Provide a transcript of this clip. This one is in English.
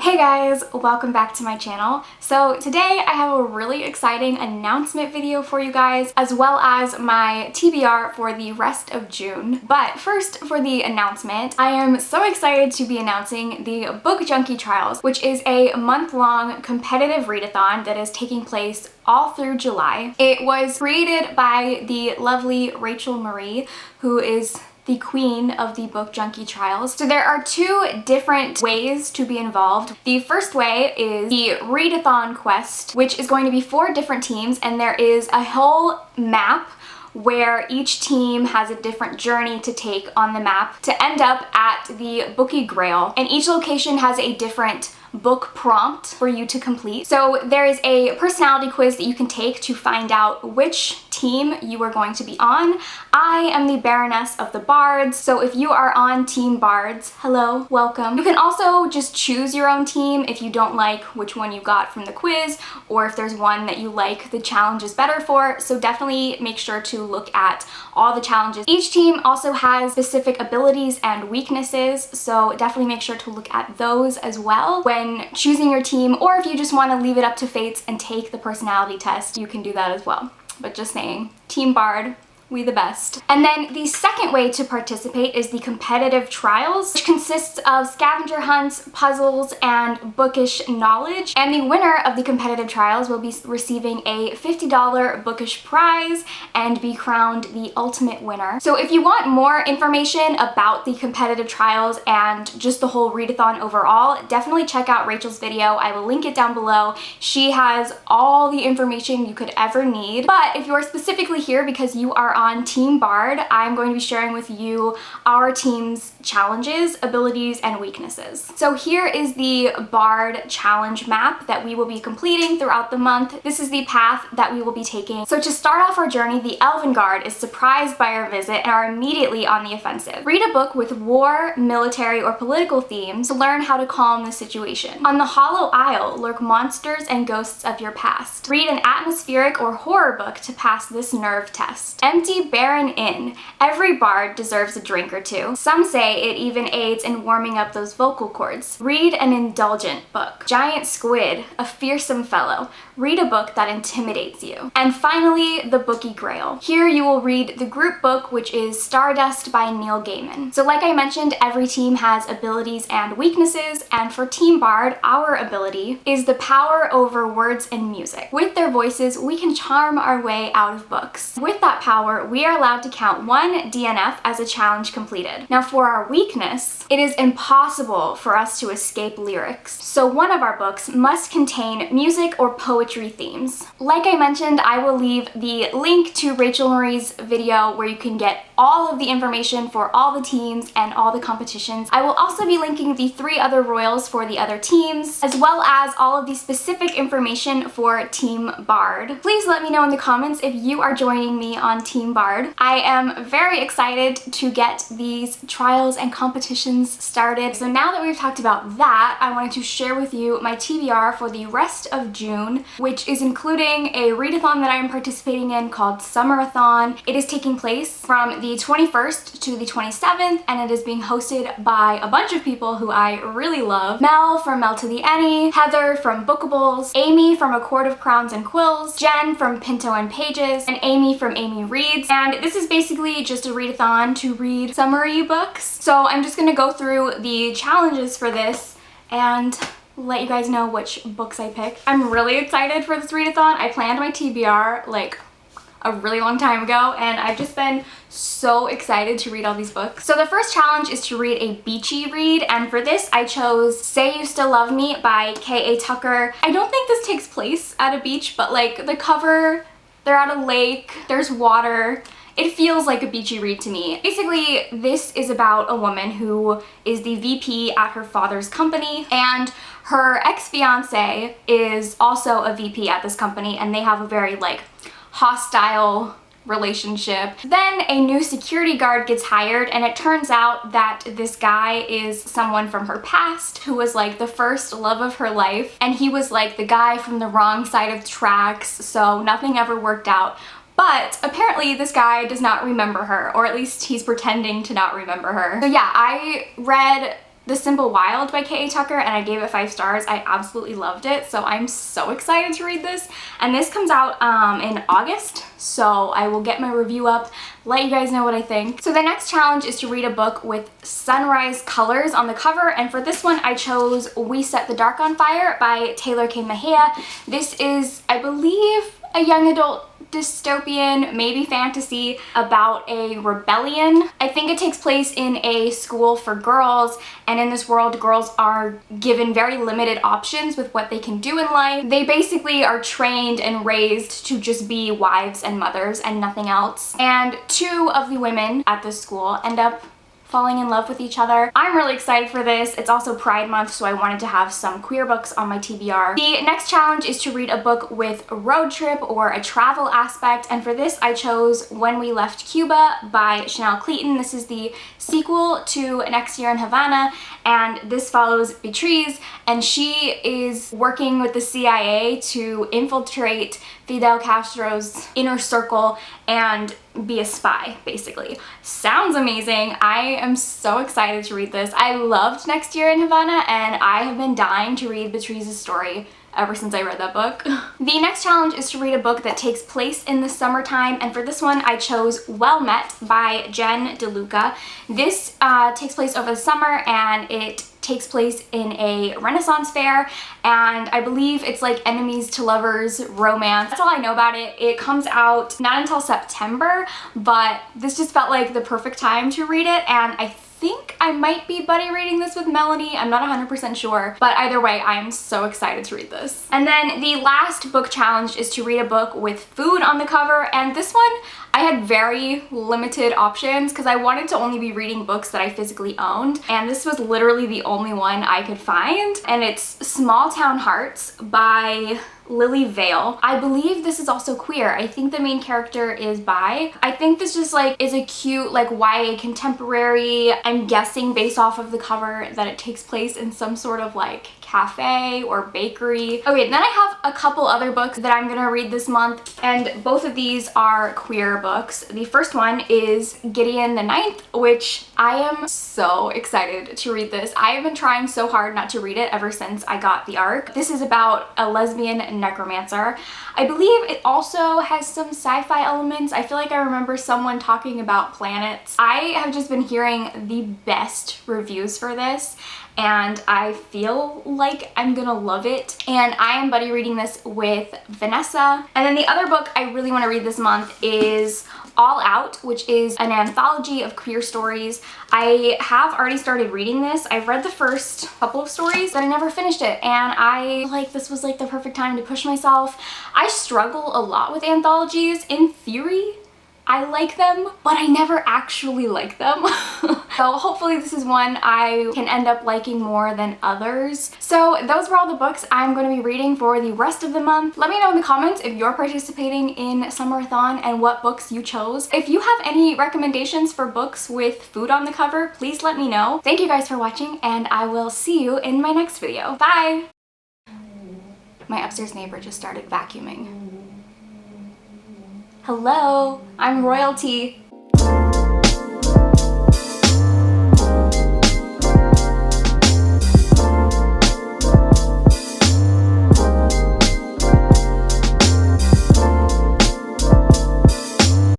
Hey guys, welcome back to my channel. So today I have a really exciting announcement video for you guys, as well as my TBR for the rest of June. But first, for the announcement, I am so excited to be announcing the Book Junkie Trials, which is a month-long competitive readathon that is taking place all through July. It was created by the lovely Rachel Marie, who is the queen of the Book Junkie Trials. So there are two different ways to be involved. The first way is the Read-A-Thon Quest, which is going to be 4 different teams, and there is a whole map where each team has a different journey to take on the map to end up at the Bookie Grail. And each location has a different book prompt for you to complete. So there is a personality quiz that you can take to find out which team you are going to be on. I am the Baroness of the Bards, so if you are on Team Bards, hello, welcome. You can also just choose your own team if you don't like which one you got from the quiz, or if there's one that you like the challenges better for, so definitely make sure to look at all the challenges. Each team also has specific abilities and weaknesses, so definitely make sure to look at those as well when choosing your team, or if you just want to leave it up to fates and take the personality test, you can do that as well. But just saying, Team Bard, we the best. And then the second way to participate is the competitive trials, which consists of scavenger hunts, puzzles, and bookish knowledge. And the winner of the competitive trials will be receiving a $50 bookish prize and be crowned the ultimate winner. So if you want more information about the competitive trials and just the whole readathon overall, definitely check out Rachel's video. I will link it down below. She has all the information you could ever need. But if you are specifically here because you are on Team Bard, I'm going to be sharing with you our team's challenges, abilities, and weaknesses. So here is the Bard challenge map that we will be completing throughout the month. This is the path that we will be taking. So to start off our journey, the Elven Guard is surprised by our visit and are immediately on the offensive. Read a book with war, military, or political themes to learn how to calm the situation. On the Hollow Isle lurk monsters and ghosts of your past. Read an atmospheric or horror book to pass this nerve test. Empty barren inn. Every bard deserves a drink or two. Some say it even aids in warming up those vocal cords. Read an indulgent book. Giant squid, a fearsome fellow. Read a book that intimidates you. And finally, the Bookie Grail. Here you will read the group book, which is Stardust by Neil Gaiman. So like I mentioned, every team has abilities and weaknesses, and for Team Bard, our ability is the power over words and music. With their voices, we can charm our way out of books. With that power, we are allowed to count 1 DNF as a challenge completed. Now for our weakness, it is impossible for us to escape lyrics. So one of our books must contain music or poetry themes. Like I mentioned, I will leave the link to Rachel Marie's video where you can get all of the information for all the teams and all the competitions. I will also be linking the 3 other royals for the other teams, as well as all of the specific information for Team Bard. Please let me know in the comments if you are joining me on Team Bard. I am very excited to get these trials and competitions started. So now that we've talked about that, I wanted to share with you my TBR for the rest of June, which is including a readathon that I am participating in called Summerathon. It is taking place from the 21st to the 27th, and it is being hosted by a bunch of people who I really love. Mel from Mel to the Any, Heather from Bookables, Amy from A Court of Crowns and Quills, Jen from Pinto and Pages, and Amy from Amy Reads. And this is basically just a readathon to read summary books. So I'm just gonna go through the challenges for this and let you guys know which books I picked. I'm really excited for this readathon. I planned my TBR like a really long time ago, and I've just been so excited to read all these books. So the first challenge is to read a beachy read, and for this I chose Say You Still Love Me by K.A. Tucker. I don't think this takes place at a beach, but like the cover, they're at a lake, there's water. It feels like a beachy read to me. Basically, this is about a woman who is the VP at her father's company, and her ex-fiance is also a VP at this company, and they have a very like hostile relationship. Then a new security guard gets hired, and it turns out that this guy is someone from her past who was like the first love of her life, and he was like the guy from the wrong side of the tracks, so nothing ever worked out. But apparently this guy does not remember her, or at least he's pretending to not remember her. So yeah, I read The Simple Wild by K.A. Tucker, and I gave it 5 stars. I absolutely loved it, so I'm so excited to read this. And this comes out in August, so I will get my review up, let you guys know what I think. So the next challenge is to read a book with sunrise colors on the cover, and for this one I chose We Set the Dark on Fire by Taylor K. Mejia. This is, I believe, a young adult dystopian, maybe fantasy, about a rebellion. I think it takes place in a school for girls, and in this world girls are given very limited options with what they can do in life. They basically are trained and raised to just be wives and mothers and nothing else. And 2 of the women at this school end up falling in love with each other. I'm really excited for this. It's also Pride Month, so I wanted to have some queer books on my TBR. The next challenge is to read a book with a road trip or a travel aspect, and for this I chose When We Left Cuba by Chanel Clayton. This is the sequel to Next Year in Havana, and this follows Beatrice, and she is working with the CIA to infiltrate Fidel Castro's inner circle and be a spy, basically. Sounds amazing. I am so excited to read this. I loved Next Year in Havana, and I have been dying to read Beatrice's story ever since I read that book. The next challenge is to read a book that takes place in the summertime, and for this one I chose Well Met by Jen DeLuca. This takes place over the summer, and it takes place in a Renaissance fair, and I believe it's like enemies to lovers romance. That's all I know about it. It comes out not until September, but this just felt like the perfect time to read it, and I think I might be buddy reading this with Melanie. I'm not 100% sure, but either way, I'm so excited to read this. And then the last book challenge is to read a book with food on the cover, and this one I had very limited options because I wanted to only be reading books that I physically owned, and this was literally the only one I could find, and it's Small Town Hearts by Lily Vale. I believe this is also queer. I think the main character is bi. I think this just like is a cute like YA contemporary. I'm guessing based off of the cover that it takes place in some sort of like cafe or bakery. Okay, then I have a couple other books that I'm gonna read this month, and both of these are queer books. The first one is Gideon the Ninth, which I am so excited to read this. I have been trying so hard not to read it ever since I got the ARC. This is about a lesbian necromancer. I believe it also has some sci-fi elements. I feel like I remember someone talking about planets. I have just been hearing the best reviews for this, and I feel like I'm gonna love it. And I am buddy reading this with Vanessa. And then the other book I really want to read this month is All Out, which is an anthology of queer stories. I have already started reading this. I've read the first couple of stories, but I never finished it, and I feel like this was like the perfect time to push myself. I struggle a lot with anthologies. In theory, I like them, but I never actually like them. So hopefully this is one I can end up liking more than others. So those were all the books I'm going to be reading for the rest of the month. Let me know in the comments if you're participating in Summerathon and what books you chose. If you have any recommendations for books with food on the cover, please let me know. Thank you guys for watching, and I will see you in my next video. Bye! My upstairs neighbor just started vacuuming. Hello, I'm royalty.